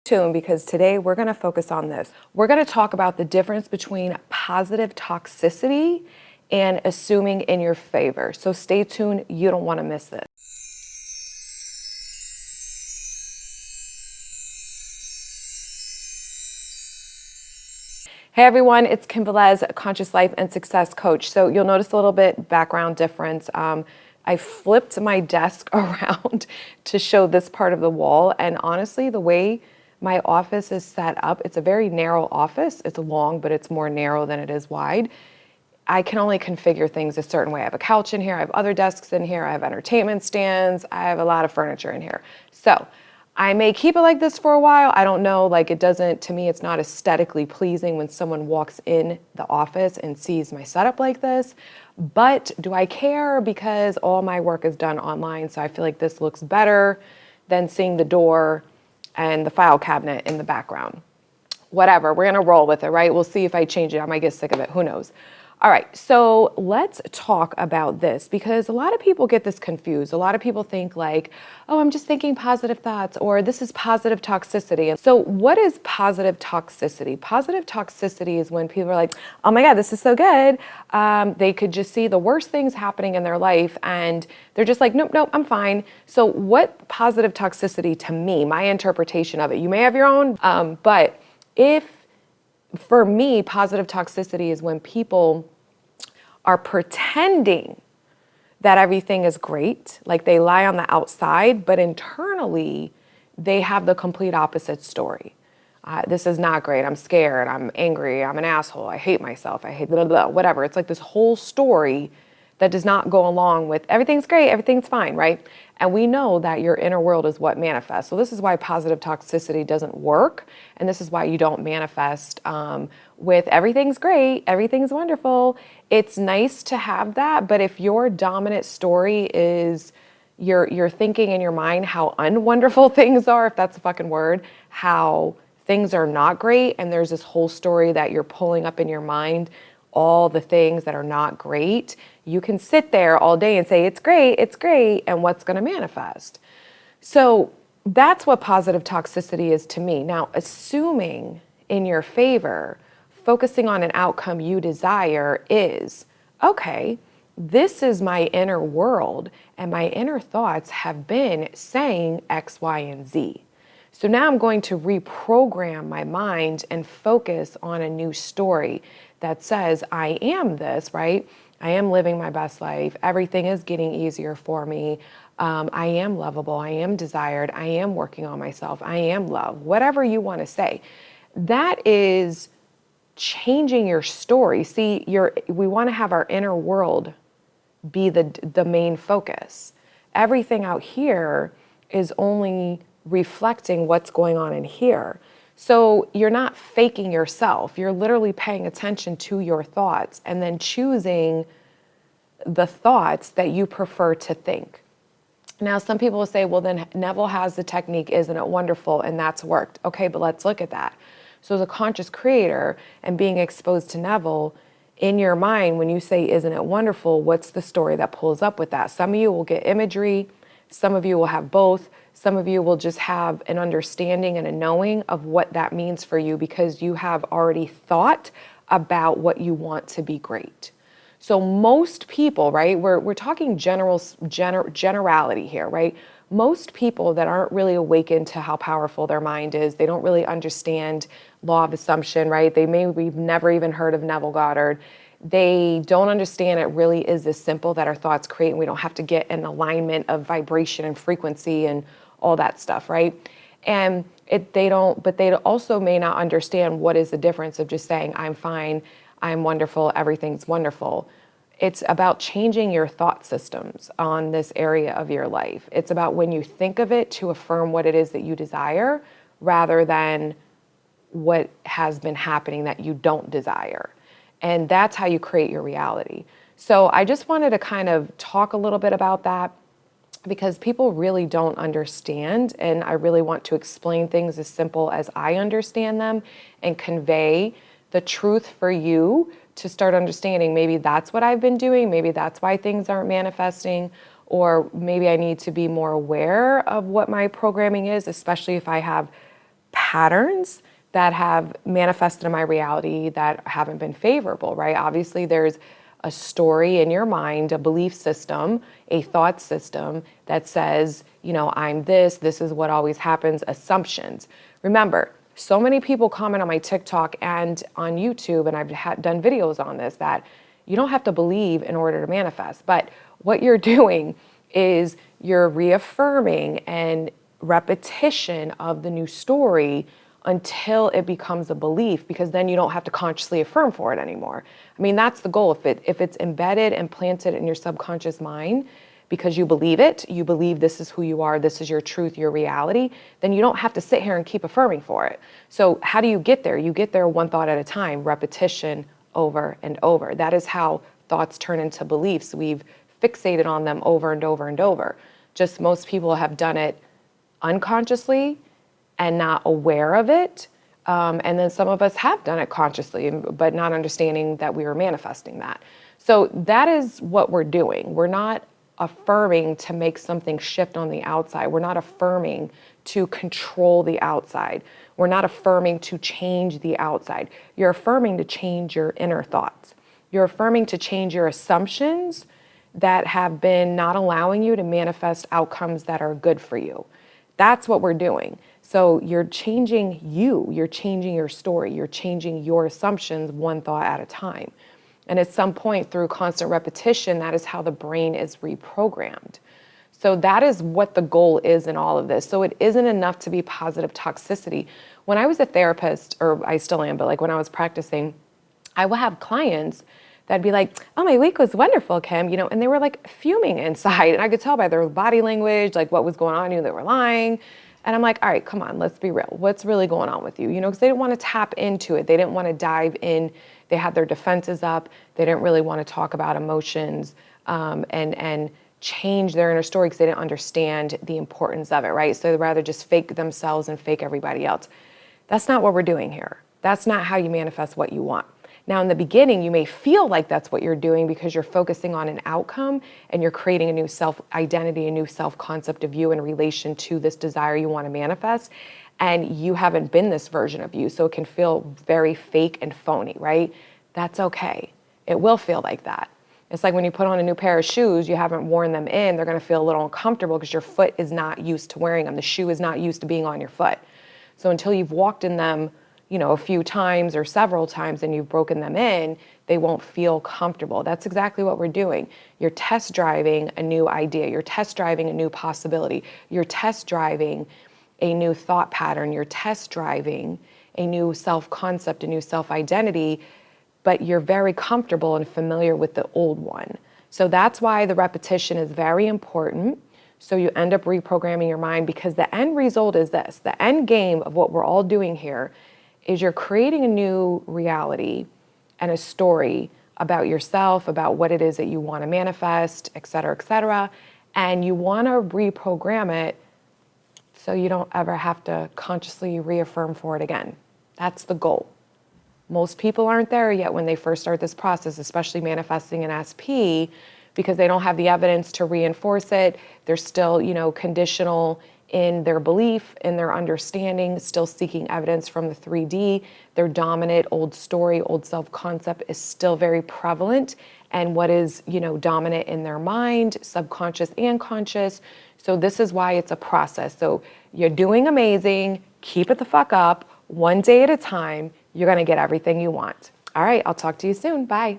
Tuned, because today we're going to focus on this. We're going to talk about the difference between positive toxicity and assuming in your favor. So stay tuned. You don't want to miss this. Hey everyone, it's Kim Velez, Conscious Life and Success Coach. So you'll notice a little bit background difference. I flipped my desk around to show this part of the wall, and honestly, the way my office is set up, it's a very narrow office. It's long, but it's more narrow than it is wide. I can only configure things a certain way. I have a couch in here, I have other desks in here, I have entertainment stands, I have a lot of furniture in here. So I may keep it like this for a while. I don't know, like to me, it's not aesthetically pleasing when someone walks in the office and sees my setup like this. But do I care? Because all my work is done online. So I feel like this looks better than seeing the door and the file cabinet in the background. Whatever, we're gonna roll with it, right? We'll see if I change it. I might get sick of it, who knows? All right, so let's talk about this, because a lot of people get this confused. A lot of people think like, oh, I'm just thinking positive thoughts, or this is positive toxicity. So what is positive toxicity? Positive toxicity is when people are like, oh my God, this is so good. They could just see the worst things happening in their life and they're just like, nope, I'm fine. So what positive toxicity to me, my interpretation of it, you may have your own, but for me, positive toxicity is when people are pretending that everything is great, like they lie on the outside, but internally they have the complete opposite story. This is not great. I'm scared. I'm angry. I'm an asshole. I hate myself. I hate blah, blah, blah, whatever. It's like this whole story that does not go along with everything's great, everything's fine, right? And we know that your inner world is what manifests. So this is why positive toxicity doesn't work. And this is why you don't manifest with everything's great, everything's wonderful. It's nice to have that, but if your dominant story is you're thinking in your mind how unwonderful things are, if that's a fucking word, how things are not great, and there's this whole story that you're pulling up in your mind, all the things that are not great, you can sit there all day and say, it's great, and what's going to manifest? So that's what positive toxicity is to me. Now, assuming in your favor, focusing on an outcome you desire is, okay, this is my inner world, and my inner thoughts have been saying X, Y, and Z. So now I'm going to reprogram my mind and focus on a new story that says, I am this, right? I am living my best life. Everything is getting easier for me. I am lovable. I am desired. I am working on myself. I am loved. Whatever you want to say. That is changing your story. See, we want to have our inner world be the main focus. Everything out here is only reflecting what's going on in here. So you're not faking yourself. You're literally paying attention to your thoughts and then choosing the thoughts that you prefer to think. Now, some people will say, well, then Neville has the technique, isn't it wonderful? And that's worked. Okay, but let's look at that. So as a conscious creator and being exposed to Neville, in your mind, when you say, isn't it wonderful, what's the story that pulls up with that? Some of you will get imagery. Some of you will have both. Some of you will just have an understanding and a knowing of what that means for you because you have already thought about what you want to be great. So most people, right, we're talking generality here, right? Most people that aren't really awakened to how powerful their mind is, they don't really understand law of assumption, right? We've never even heard of Neville Goddard. They don't understand it really is this simple that our thoughts create, and we don't have to get an alignment of vibration and frequency and all that stuff, right? And they also may not understand what is the difference of just saying, I'm fine, I'm wonderful, everything's wonderful. It's about changing your thought systems on this area of your life. It's about when you think of it to affirm what it is that you desire rather than what has been happening that you don't desire. And that's how you create your reality. So I just wanted to kind of talk a little bit about that because people really don't understand, and I really want to explain things as simple as I understand them and convey the truth for you to start understanding maybe that's what I've been doing, maybe that's why things aren't manifesting, or maybe I need to be more aware of what my programming is, especially if I have patterns that have manifested in my reality that haven't been favorable, right? Obviously, there's a story in your mind, a belief system, a thought system that says, I'm this is what always happens, assumptions. Remember, so many people comment on my TikTok and on YouTube, and I've done videos on this, that you don't have to believe in order to manifest. But what you're doing is you're reaffirming and repetition of the new story until it becomes a belief, because then you don't have to consciously affirm for it anymore. I mean, that's the goal. If it's embedded and planted in your subconscious mind because you believe it, you believe this is who you are, this is your truth, your reality, then you don't have to sit here and keep affirming for it. So how do you get there? You get there one thought at a time, repetition over and over. That is how thoughts turn into beliefs. We've fixated on them over and over and over. Just most people have done it unconsciously and not aware of it. And then some of us have done it consciously, but not understanding that we were manifesting that. So that is what we're doing. We're not affirming to make something shift on the outside. We're not affirming to control the outside. We're not affirming to change the outside. You're affirming to change your inner thoughts. You're affirming to change your assumptions that have been not allowing you to manifest outcomes that are good for you. That's what we're doing. So you're changing you're changing your story, you're changing your assumptions one thought at a time. And at some point through constant repetition, that is how the brain is reprogrammed. So that is what the goal is in all of this. So it isn't enough to be positive toxicity. When I was a therapist, or I still am, but like when I was practicing, I would have clients that'd be like, oh, my week was wonderful, Kim, and they were like fuming inside. And I could tell by their body language, like what was going on. I knew they were lying. And I'm like, all right, come on, let's be real. What's really going on with you? Because they didn't want to tap into it. They didn't want to dive in. They had their defenses up. They didn't really want to talk about emotions and change their inner story because they didn't understand the importance of it, right? So they'd rather just fake themselves and fake everybody else. That's not what we're doing here. That's not how you manifest what you want. Now, in the beginning, you may feel like that's what you're doing because you're focusing on an outcome and you're creating a new self-identity, a new self-concept of you in relation to this desire you want to manifest. And you haven't been this version of you, so it can feel very fake and phony, right? That's okay. It will feel like that. It's like when you put on a new pair of shoes, you haven't worn them in, they're going to feel a little uncomfortable because your foot is not used to wearing them. The shoe is not used to being on your foot. So until you've walked in them a few times or several times and you've broken them in, they won't feel comfortable. That's exactly what we're doing. You're test driving a new idea. You're test driving a new possibility. You're test driving a new thought pattern. You're test driving a new self-concept, a new self-identity, but you're very comfortable and familiar with the old one. So that's why the repetition is very important. So you end up reprogramming your mind, because the end result is this. The end game of what we're all doing here is you're creating a new reality and a story about yourself, about what it is that you want to manifest, et cetera, and you want to reprogram it so you don't ever have to consciously reaffirm for it again. That's the goal. Most people aren't there yet when they first start this process, especially manifesting an SP, because they don't have the evidence to reinforce it. They're still, conditional in their belief, in their understanding, still seeking evidence from the 3D. Their dominant old story, old self-concept is still very prevalent, and what is, dominant in their mind, subconscious and conscious. So this is why it's a process. So you're doing amazing. Keep it the fuck up. One day at a time, you're going to get everything you want. All right, I'll talk to you soon. Bye.